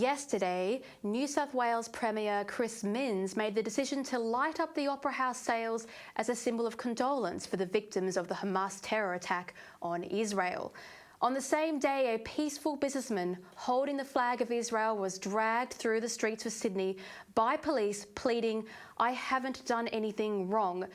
Yesterday, New South Wales Premier Chris Minns made the decision to light up the Opera House sails as a symbol of condolence for the victims of the Hamas terror attack on Israel. On the same day, a peaceful businessman holding the flag of Israel was dragged through the streets of Sydney by police pleading, "I haven't done anything wrong."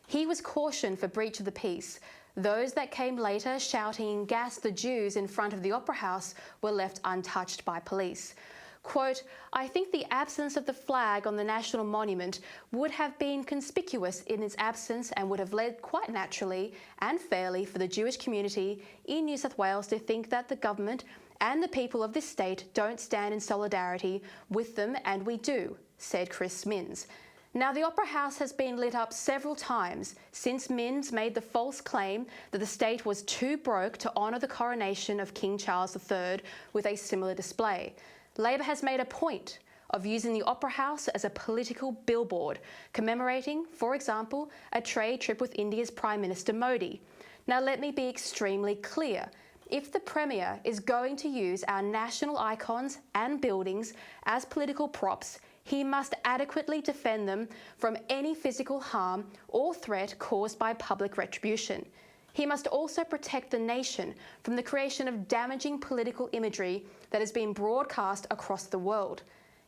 He was cautioned for breach of the peace. Those that came later shouting "Gas the Jews" in front of the Opera House were left untouched by police. Quote, "I think the absence of the flag on the National Monument would have been conspicuous in its absence and would have led quite naturally and fairly for the Jewish community in New South Wales to think that the government and the people of this state don't stand in solidarity with them, and we do," said Chris Minns. Now, the Opera House has been lit up several times since Minns made the false claim that the state was too broke to honour the coronation of King Charles III with a similar display. Labor has made a point of using the Opera House as a political billboard, commemorating, for example, a trade trip with India's Prime Minister Modi. Now, let me be extremely clear. If the Premier is going to use our national icons and buildings as political props, he must adequately defend them from any physical harm or threat caused by public retribution. He must also protect the nation from the creation of damaging political imagery that has been broadcast across the world.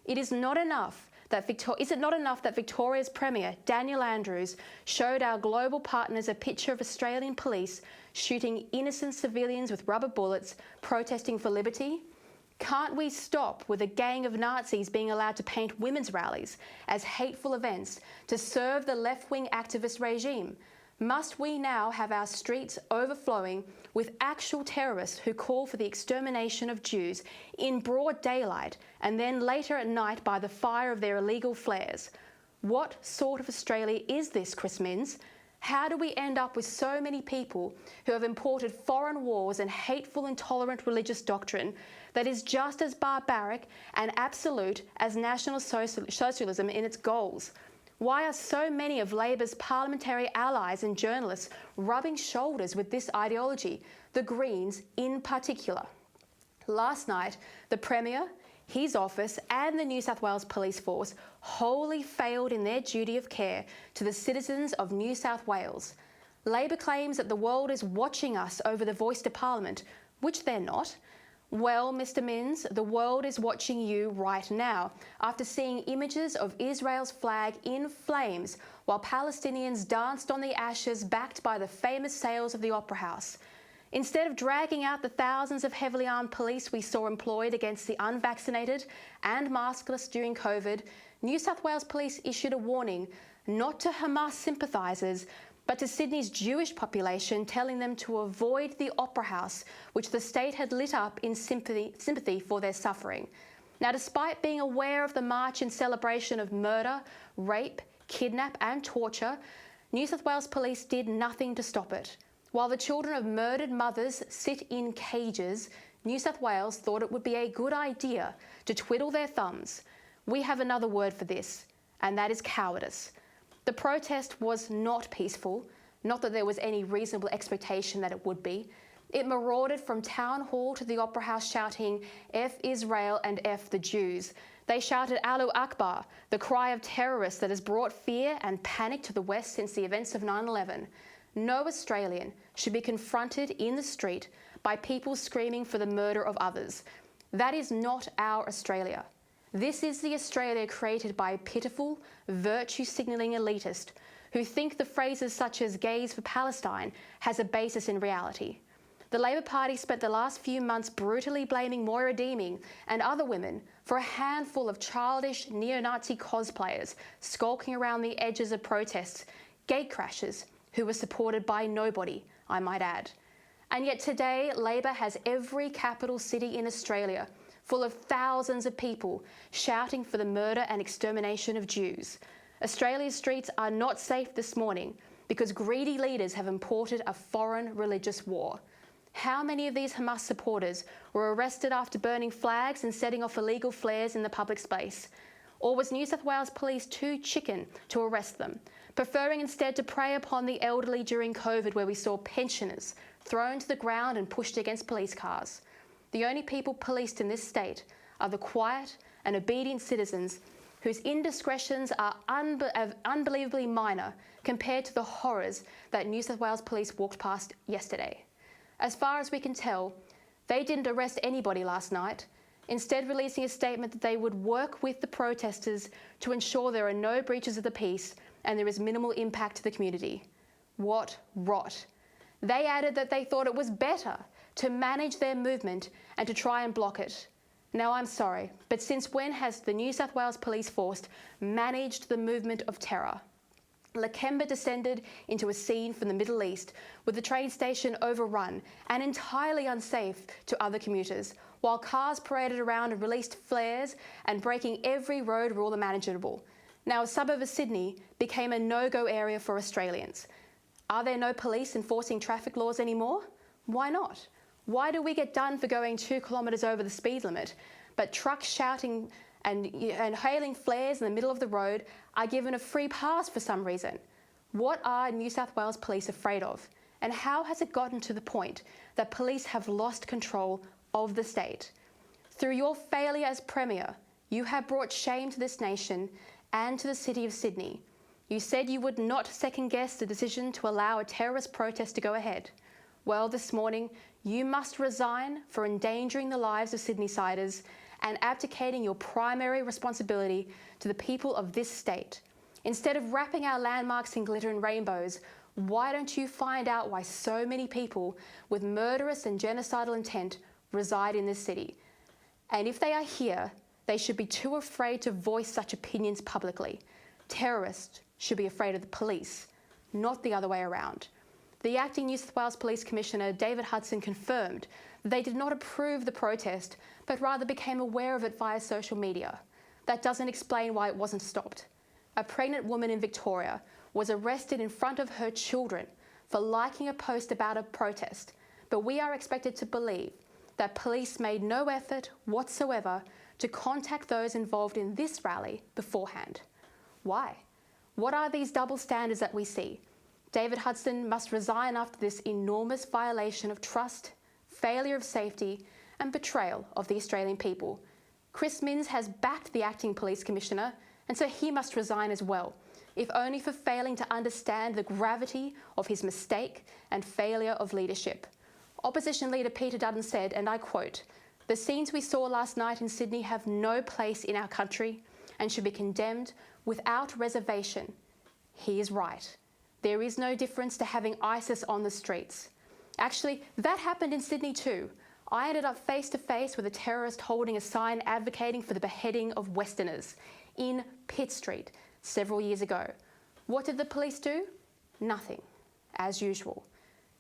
Is it not enough that Victoria's Premier, Daniel Andrews, showed our global partners a picture of Australian police shooting innocent civilians with rubber bullets protesting for liberty? Can't we stop with a gang of Nazis being allowed to paint women's rallies as hateful events to serve the left-wing activist regime? Must we now have our streets overflowing with actual terrorists who call for the extermination of Jews in broad daylight and then later at night by the fire of their illegal flares? What sort of Australia is this, Chris Minns? How do we end up with so many people who have imported foreign wars and hateful, intolerant religious doctrine that is just as barbaric and absolute as National Socialism in its goals? Why are so many of Labor's parliamentary allies and journalists rubbing shoulders with this ideology, the Greens in particular? Last night, the Premier, his office and the New South Wales Police Force wholly failed in their duty of care to the citizens of New South Wales. Labor claims that the world is watching us over the voice to Parliament, which they're not. Well, Mr. Minns, the world is watching you right now after seeing images of Israel's flag in flames while Palestinians danced on the ashes backed by the famous sails of the Opera House. Instead of dragging out the thousands of heavily armed police we saw employed against the unvaccinated and maskless during COVID, New South Wales Police issued a warning not to Hamas sympathisers but to Sydney's Jewish population, telling them to avoid the Opera House, which the state had lit up in sympathy for their suffering. Now, despite being aware of the march in celebration of murder, rape, kidnap and torture, New South Wales Police did nothing to stop it. While the children of murdered mothers sit in cages, New South Wales thought it would be a good idea to twiddle their thumbs. We have another word for this, and that is cowardice. The protest was not peaceful, not that there was any reasonable expectation that it would be. It marauded from Town Hall to the Opera House shouting, "F Israel and F the Jews." They shouted Allahu Akbar, the cry of terrorists that has brought fear and panic to the West since the events of 9/11. No Australian should be confronted in the street by people screaming for the murder of others. That is not our Australia. This is the Australia created by pitiful, virtue-signalling elitists who think the phrases such as "gays for Palestine" has a basis in reality. The Labor Party spent the last few months brutally blaming Moira Deeming and other women for a handful of childish neo-Nazi cosplayers skulking around the edges of protests, gatecrashers who were supported by nobody, I might add. And yet today, Labor has every capital city in Australia full of thousands of people shouting for the murder and extermination of Jews. Australia's streets are not safe this morning because greedy leaders have imported a foreign religious war. How many of these Hamas supporters were arrested after burning flags and setting off illegal flares in the public space? Or was New South Wales Police too chicken to arrest them, preferring instead to prey upon the elderly during COVID, where we saw pensioners thrown to the ground and pushed against police cars? The only people policed in this state are the quiet and obedient citizens whose indiscretions are unbelievably minor compared to the horrors that New South Wales Police walked past yesterday. As far as we can tell, they didn't arrest anybody last night, instead releasing a statement that they would work with the protesters to ensure there are no breaches of the peace and there is minimal impact to the community. What rot. They added that they thought it was better to manage their movement and to try and block it. Now, I'm sorry, but since when has the New South Wales Police Force managed the movement of terror? Lakemba descended into a scene from the Middle East with the train station overrun and entirely unsafe to other commuters, while cars paraded around and released flares and breaking every road rule imaginable. Now, a suburb of Sydney became a no-go area for Australians. Are there no police enforcing traffic laws anymore? Why not? Why do we get done for going 2 kilometres over the speed limit, but trucks shouting and hailing flares in the middle of the road are given a free pass for some reason? What are New South Wales police afraid of? And how has it gotten to the point that police have lost control of the state? Through your failure as Premier, you have brought shame to this nation and to the City of Sydney. You said you would not second-guess the decision to allow a terrorist protest to go ahead. Well, this morning, you must resign for endangering the lives of Sydneysiders and abdicating your primary responsibility to the people of this state. Instead of wrapping our landmarks in glitter and rainbows, why don't you find out why so many people with murderous and genocidal intent reside in this city? And if they are here, they should be too afraid to voice such opinions publicly. Terrorists should be afraid of the police, not the other way around. The acting New South Wales Police Commissioner, David Hudson, confirmed that they did not approve the protest, but rather became aware of it via social media. That doesn't explain why it wasn't stopped. A pregnant woman in Victoria was arrested in front of her children for liking a post about a protest, but we are expected to believe that police made no effort whatsoever to contact those involved in this rally beforehand. Why? What are these double standards that we see? David Hudson must resign after this enormous violation of trust, failure of safety, and betrayal of the Australian people. Chris Minns has backed the acting police commissioner, and so he must resign as well, if only for failing to understand the gravity of his mistake and failure of leadership. Opposition leader Peter Dutton said, and I quote, "The scenes we saw last night in Sydney have no place in our country and should be condemned without reservation." He is right. There is no difference to having ISIS on the streets. Actually, that happened in Sydney too. I ended up face to face with a terrorist holding a sign advocating for the beheading of Westerners in Pitt Street several years ago. What did the police do? Nothing, as usual.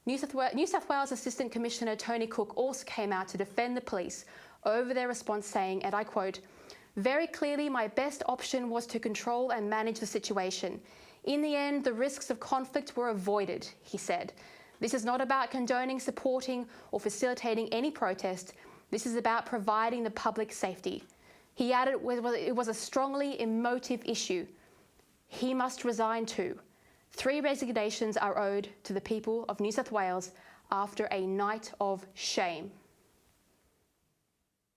New South Wales Assistant Commissioner Tony Cook also came out to defend the police over their response, saying, and I quote, "Very clearly my best option was to control and manage the situation. In the end, the risks of conflict were avoided," he said. "This is not about condoning, supporting, or facilitating any protest. This is about providing the public safety." He added it was a strongly emotive issue. He must resign too. 3 resignations are owed to the people of New South Wales after a night of shame.